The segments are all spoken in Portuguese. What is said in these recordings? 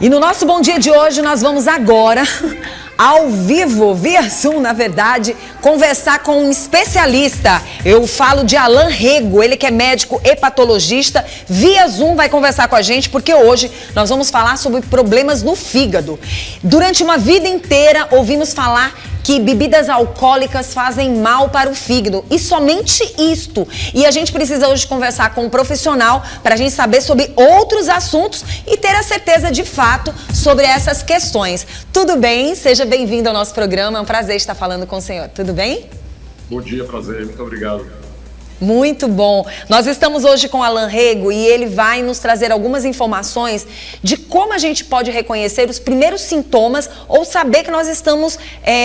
E no nosso Bom Dia de hoje, nós vamos agora, ao vivo, via Zoom, na verdade, conversar com um especialista. Eu falo de Alan Rego, ele que é médico hepatologista. Via Zoom vai conversar com a gente, porque hoje nós vamos falar sobre problemas no fígado. Durante uma vida inteira, ouvimos falar que bebidas alcoólicas fazem mal para o fígado. E somente isto. E a gente precisa hoje conversar com um profissional para a gente saber sobre outros assuntos e ter a certeza de fato sobre essas questões. Tudo bem? Seja bem-vindo ao nosso programa. É um prazer estar falando com o senhor. Tudo bem? Bom dia, prazer. Muito obrigado. Muito bom. Nós estamos hoje com Alan Rego e ele vai nos trazer algumas informações de como a gente pode reconhecer os primeiros sintomas ou saber que nós estamos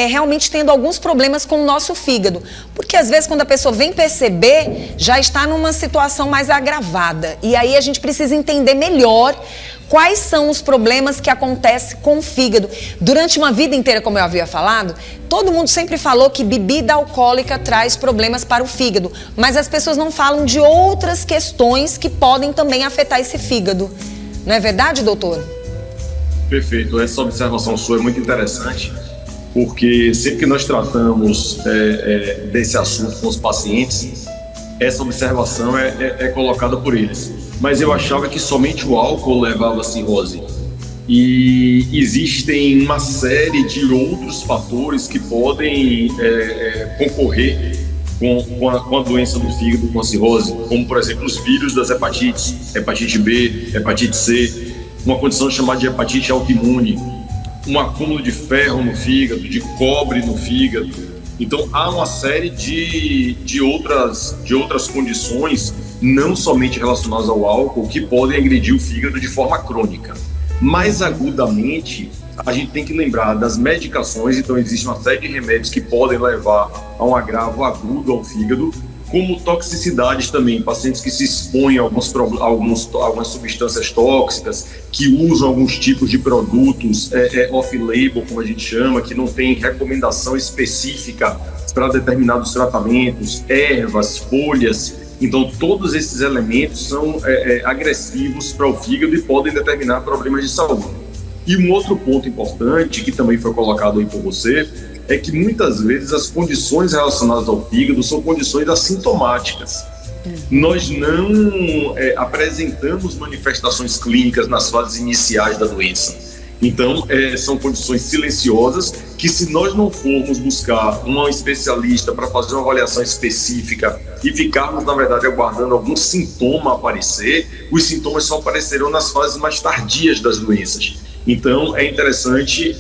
realmente tendo alguns problemas com o nosso fígado. Porque às vezes quando a pessoa vem perceber, já está numa situação mais agravada. E aí a gente precisa entender melhor quais são os problemas que acontecem com o fígado. Durante uma vida inteira, como eu havia falado, todo mundo sempre falou que bebida alcoólica traz problemas para o fígado, mas as pessoas não falam de outras questões que podem também afetar esse fígado. Não é verdade, doutor? Perfeito. Essa observação sua é muito interessante, porque sempre que nós tratamos desse assunto com os pacientes, essa observação é colocada por eles. Mas eu achava que somente o álcool levava a cirrose. E existem uma série de outros fatores que podem concorrer com a doença do fígado, com a cirrose, como, por exemplo, os vírus das hepatites, hepatite B, hepatite C, uma condição chamada de hepatite autoimune, um acúmulo de ferro no fígado, de cobre no fígado. Então, há uma série de outras condições, não somente relacionadas ao álcool, que podem agredir o fígado de forma crônica. Mais agudamente, a gente tem que lembrar das medicações. Então, existe uma série de remédios que podem levar a um agravo agudo ao fígado, como toxicidades também, pacientes que se expõem a algumas substâncias tóxicas, que usam alguns tipos de produtos off-label, como a gente chama, que não tem recomendação específica para determinados tratamentos, ervas, folhas. Então, todos esses elementos são agressivos para o fígado e podem determinar problemas de saúde. E um outro ponto importante, que também foi colocado aí por você, é que muitas vezes as condições relacionadas ao fígado são condições assintomáticas. Nós não apresentamos manifestações clínicas nas fases iniciais da doença. Então, são condições silenciosas que, se nós não formos buscar um especialista para fazer uma avaliação específica e ficarmos, na verdade, aguardando algum sintoma aparecer, os sintomas só aparecerão nas fases mais tardias das doenças. Então, é interessante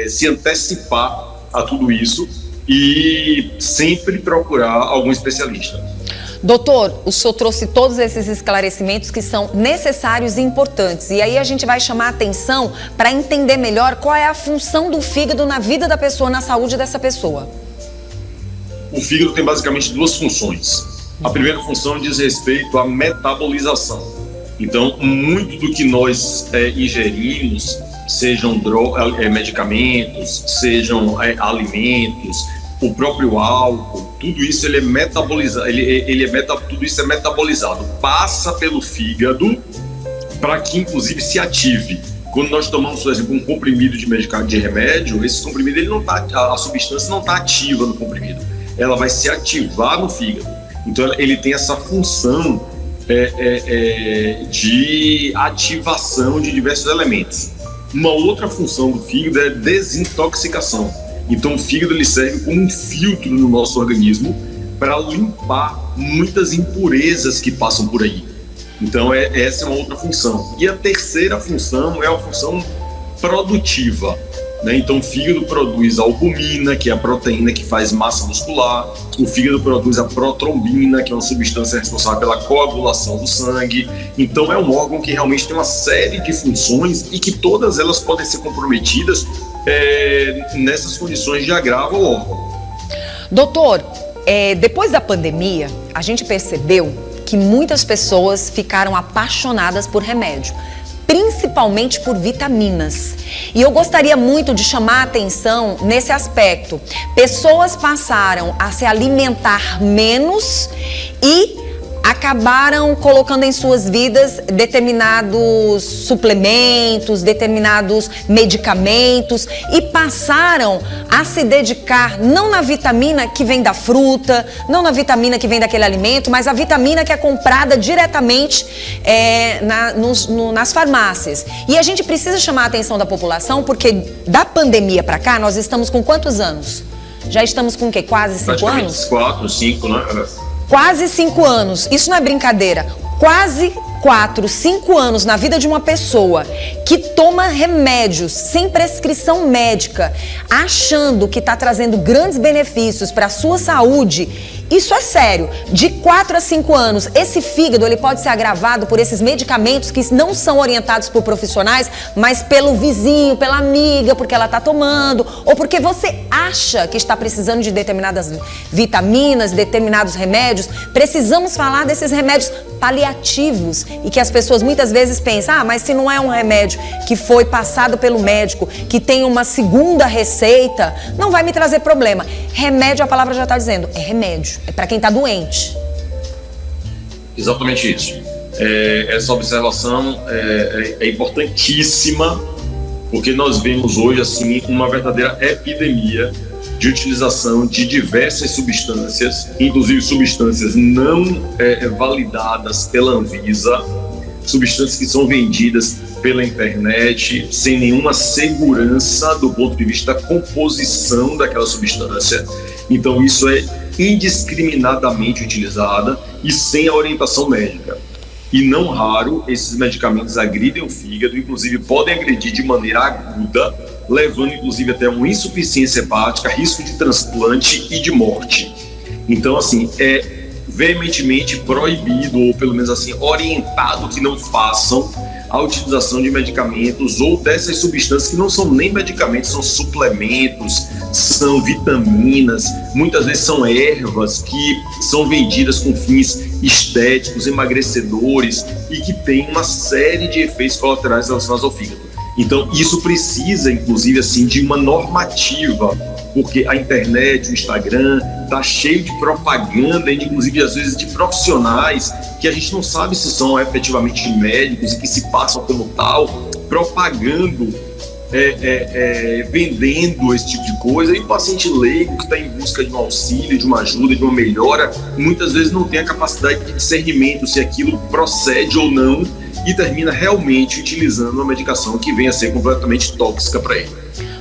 se antecipar a tudo isso e sempre procurar algum especialista. Doutor, o senhor trouxe todos esses esclarecimentos que são necessários e importantes. E aí a gente vai chamar a atenção para entender melhor qual é a função do fígado na vida da pessoa, na saúde dessa pessoa. O fígado tem basicamente duas funções. A primeira função diz respeito à metabolização. Então, muito do que nós ingerimos, sejam medicamentos, sejam alimentos, o próprio álcool, tudo isso ele é metabolizado, tudo isso é metabolizado, passa pelo fígado para que inclusive se ative. Quando nós tomamos, por exemplo, um comprimido de remédio, esse comprimido a substância não está ativa no comprimido, ela vai se ativar no fígado. Então ele tem essa função de ativação de diversos elementos. Uma outra função do fígado é desintoxicação. Então o fígado ele serve como um filtro no nosso organismo para limpar muitas impurezas que passam por aí. Então essa é uma outra função. E a terceira função é a função produtiva, né? Então o fígado produz a albumina, que é a proteína que faz massa muscular. O fígado produz a protrombina, que é uma substância responsável pela coagulação do sangue. Então é um órgão que realmente tem uma série de funções e que todas elas podem ser comprometidas nessas condições de agravo ao órgão. Doutor, depois da pandemia, a gente percebeu que muitas pessoas ficaram apaixonadas por remédio, principalmente por vitaminas. E eu gostaria muito de chamar a atenção nesse aspecto. Pessoas passaram a se alimentar menos e a acabaram colocando em suas vidas determinados suplementos, determinados medicamentos e passaram a se dedicar não na vitamina que vem da fruta, não na vitamina que vem daquele alimento, mas a vitamina que é comprada diretamente nas farmácias. E a gente precisa chamar a atenção da população porque da pandemia para cá nós estamos com quantos anos? Já estamos com o quê? Quase 5 anos? 4, 5, né? Quase 5 anos. Isso não é brincadeira. Quase 4, 5 anos na vida de uma pessoa que toma remédios sem prescrição médica, achando que está trazendo grandes benefícios para a sua saúde. Isso é sério. De 4 a 5 anos, esse fígado ele pode ser agravado por esses medicamentos que não são orientados por profissionais, mas pelo vizinho, pela amiga, porque ela está tomando, ou porque você acha que está precisando de determinadas vitaminas, determinados remédios. Precisamos falar desses remédios paliativos e que as pessoas muitas vezes pensam, mas se não é um remédio que foi passado pelo médico, que tem uma segunda receita, não vai me trazer problema. Remédio, a palavra já está dizendo, é remédio. É para quem está doente. Exatamente isso. Essa observação é importantíssima, porque nós vemos hoje assim uma verdadeira epidemia de utilização de diversas substâncias, inclusive substâncias não validadas pela Anvisa, substâncias que são vendidas pela internet sem nenhuma segurança do ponto de vista da composição daquela substância. Então isso é indiscriminadamente utilizada e sem a orientação médica. E não raro, esses medicamentos agridem o fígado, inclusive podem agredir de maneira aguda, levando inclusive até uma insuficiência hepática, risco de transplante e de morte. Então, assim, é veementemente proibido, ou pelo menos assim, orientado que não façam a utilização de medicamentos ou dessas substâncias que não são nem medicamentos, são suplementos, são vitaminas, muitas vezes são ervas que são vendidas com fins estéticos, emagrecedores e que têm uma série de efeitos colaterais relacionados ao fígado. Então, isso precisa, inclusive, assim, de uma normativa, porque a internet, o Instagram, está cheio de propaganda, inclusive, às vezes, de profissionais que a gente não sabe se são efetivamente médicos e que se passam como tal, propagando, vendendo esse tipo de coisa, e o paciente leigo que está em busca de um auxílio, de uma ajuda, de uma melhora, muitas vezes não tem a capacidade de discernimento se aquilo procede ou não e termina realmente utilizando uma medicação que venha a ser completamente tóxica para ele.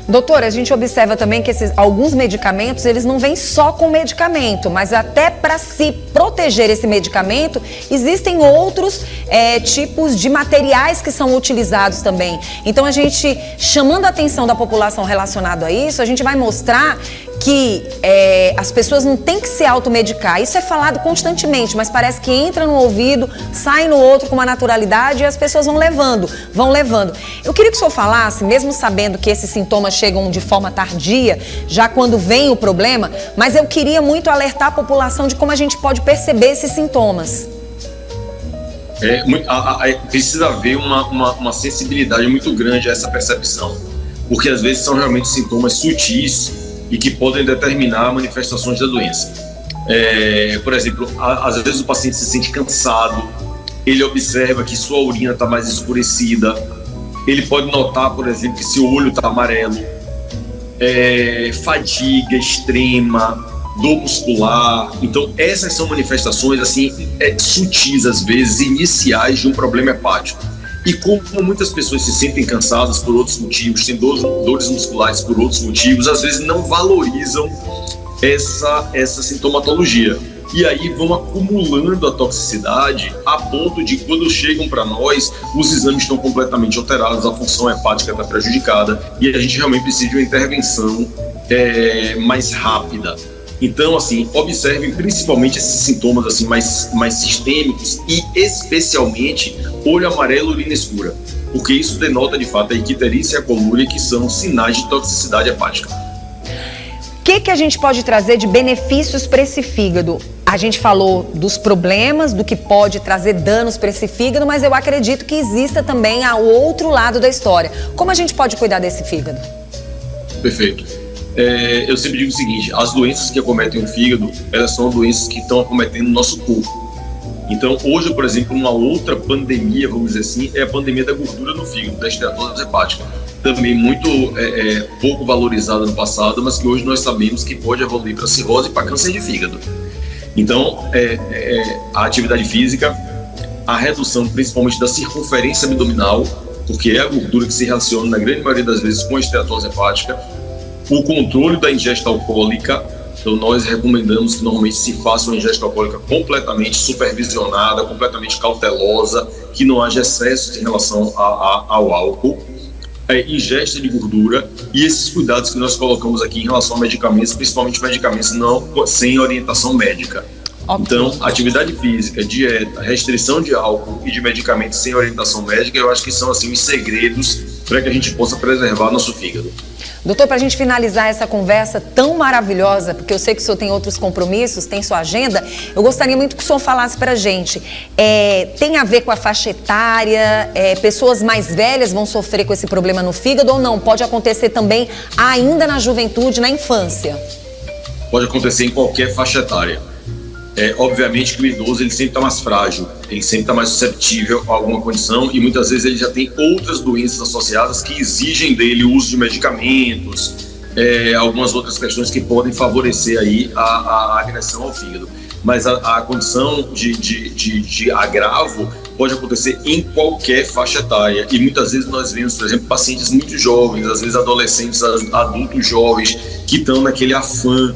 Doutora, a gente observa também que alguns medicamentos, eles não vêm só com medicamento, mas até para se proteger esse medicamento, existem outros tipos de materiais que são utilizados também. Então, a gente, chamando a atenção da população relacionado a isso, a gente vai mostrar que as pessoas não têm que se automedicar. Isso é falado constantemente, mas parece que entra no ouvido, sai no outro com uma naturalidade e as pessoas vão levando. Eu queria que o senhor falasse, mesmo sabendo que esses sintomas chegam de forma tardia, já quando vem o problema, mas eu queria muito alertar a população de como a gente pode perceber esses sintomas. Precisa haver uma sensibilidade muito grande a essa percepção, porque às vezes são realmente sintomas sutis e que podem determinar manifestações da doença. Por exemplo, às vezes o paciente se sente cansado, ele observa que sua urina está mais escurecida, ele pode notar, por exemplo, que seu olho está amarelo, fadiga extrema, dor muscular. Então, essas são manifestações assim, sutis, às vezes, iniciais de um problema hepático. E como muitas pessoas se sentem cansadas por outros motivos, têm dores musculares por outros motivos, às vezes não valorizam essa sintomatologia. E aí vão acumulando a toxicidade a ponto de, quando chegam para nós, os exames estão completamente alterados, a função hepática está prejudicada e a gente realmente precisa de uma intervenção mais rápida. Então, assim, observem principalmente esses sintomas assim, mais sistêmicos e especialmente olho amarelo e urina escura, porque isso denota de fato a icterícia e a colúria, que são sinais de toxicidade hepática. O que a gente pode trazer de benefícios para esse fígado? A gente falou dos problemas, do que pode trazer danos para esse fígado, mas eu acredito que exista também o outro lado da história. Como a gente pode cuidar desse fígado? Perfeito. Eu sempre digo o seguinte: as doenças que acometem o fígado, elas são doenças que estão acometendo o nosso corpo. Então, hoje, por exemplo, uma outra pandemia, vamos dizer assim, é a pandemia da gordura no fígado, da esteatose hepática. Também muito pouco valorizada no passado, mas que hoje nós sabemos que pode evoluir para cirrose e para câncer de fígado. Então, a atividade física, a redução principalmente da circunferência abdominal, porque é a gordura que se relaciona na grande maioria das vezes com a esteatose hepática, o controle da ingesta alcoólica. Então, nós recomendamos que normalmente se faça uma ingesta alcoólica completamente supervisionada, completamente cautelosa, que não haja excessos em relação ao álcool, ingesta de gordura e esses cuidados que nós colocamos aqui em relação a medicamentos, principalmente medicamentos sem orientação médica. Okay. Então, atividade física, dieta, restrição de álcool e de medicamentos sem orientação médica, eu acho que são assim os segredos para que a gente possa preservar nosso fígado. Doutor, para a gente finalizar essa conversa tão maravilhosa, porque eu sei que o senhor tem outros compromissos, tem sua agenda, eu gostaria muito que o senhor falasse para a gente. Tem a ver com a faixa etária? Pessoas mais velhas vão sofrer com esse problema no fígado ou não? Pode acontecer também ainda na juventude, na infância? Pode acontecer em qualquer faixa etária. Obviamente que o idoso ele sempre está mais frágil, ele sempre está mais susceptível a alguma condição e muitas vezes ele já tem outras doenças associadas que exigem dele o uso de medicamentos, algumas outras questões que podem favorecer aí a agressão ao fígado. Mas a condição de agravo pode acontecer em qualquer faixa etária e muitas vezes nós vemos, por exemplo, pacientes muito jovens, às vezes adolescentes, adultos jovens que estão naquele afã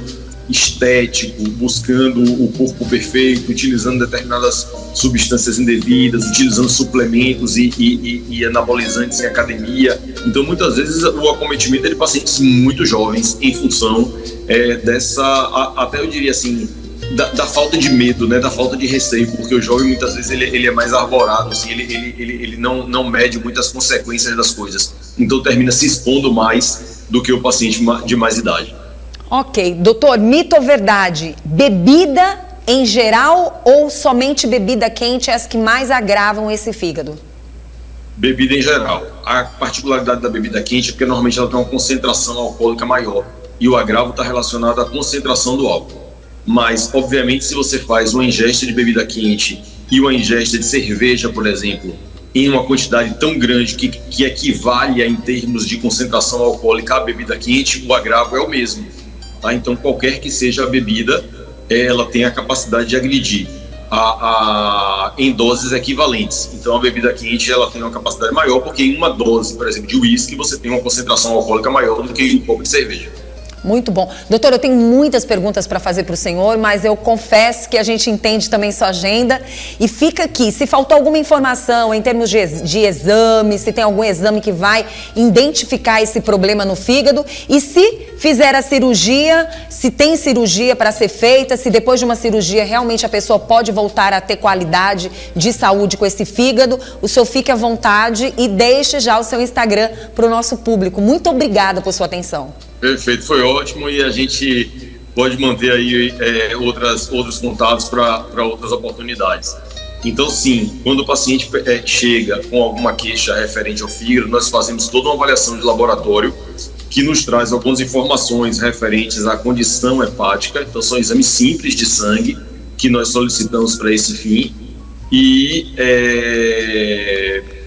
estético, buscando o corpo perfeito, utilizando determinadas substâncias indevidas, utilizando suplementos e anabolizantes em academia. Então, muitas vezes, o acometimento é de pacientes muito jovens em função até eu diria assim, da falta de medo, né, da falta de receio, porque o jovem muitas vezes ele é mais arvorado, assim, ele não mede muitas consequências das coisas. Então, termina se expondo mais do que o paciente de mais idade. Ok. Doutor, mito ou verdade? Bebida em geral ou somente bebida quente é as que mais agravam esse fígado? Bebida em geral. A particularidade da bebida quente é porque normalmente ela tem uma concentração alcoólica maior e o agravo está relacionado à concentração do álcool. Mas, obviamente, se você faz uma ingesta de bebida quente e uma ingesta de cerveja, por exemplo, em uma quantidade tão grande que equivale em termos de concentração alcoólica à bebida quente, o agravo é o mesmo. Tá? Então, qualquer que seja a bebida, ela tem a capacidade de agredir em doses equivalentes. Então, a bebida quente ela tem uma capacidade maior, porque em uma dose, por exemplo, de uísque, você tem uma concentração alcoólica maior do que em um copo de cerveja. Muito bom. Doutor, eu tenho muitas perguntas para fazer para o senhor, mas eu confesso que a gente entende também sua agenda e fica aqui. Se faltou alguma informação em termos de exame, se tem algum exame que vai identificar esse problema no fígado e se fizer a cirurgia, se tem cirurgia para ser feita, se depois de uma cirurgia realmente a pessoa pode voltar a ter qualidade de saúde com esse fígado, o senhor fique à vontade e deixe já o seu Instagram para o nosso público. Muito obrigada por sua atenção. Perfeito, foi ótimo e a gente pode manter aí outros contatos para outras oportunidades. Então, sim, quando o paciente chega com alguma queixa referente ao fígado, nós fazemos toda uma avaliação de laboratório que nos traz algumas informações referentes à condição hepática. Então, são exames simples de sangue que nós solicitamos para esse fim. E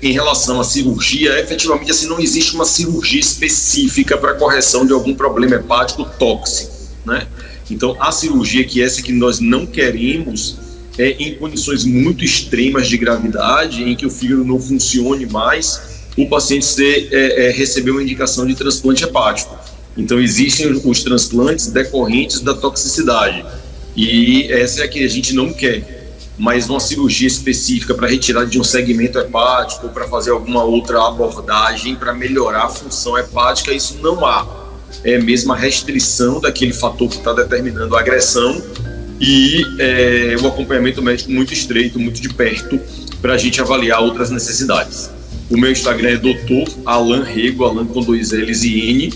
em relação à cirurgia, efetivamente assim, não existe uma cirurgia específica para correção de algum problema hepático tóxico, né? Então, a cirurgia que nós não queremos em condições muito extremas de gravidade, em que o fígado não funcione mais, o paciente receber uma indicação de transplante hepático. Então, existem os transplantes decorrentes da toxicidade e essa é a que a gente não quer. Mas uma cirurgia específica para retirada de um segmento hepático ou para fazer alguma outra abordagem para melhorar a função hepática, isso não há. É mesmo a restrição daquele fator que está determinando a agressão e o acompanhamento médico muito estreito, muito de perto, para a gente avaliar outras necessidades. O meu Instagram é Dr. Alan Rego, Alan com 2 L's e N,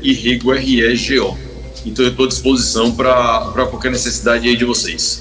e Rego, R-E-G-O. Então eu estou à disposição para qualquer necessidade aí de vocês.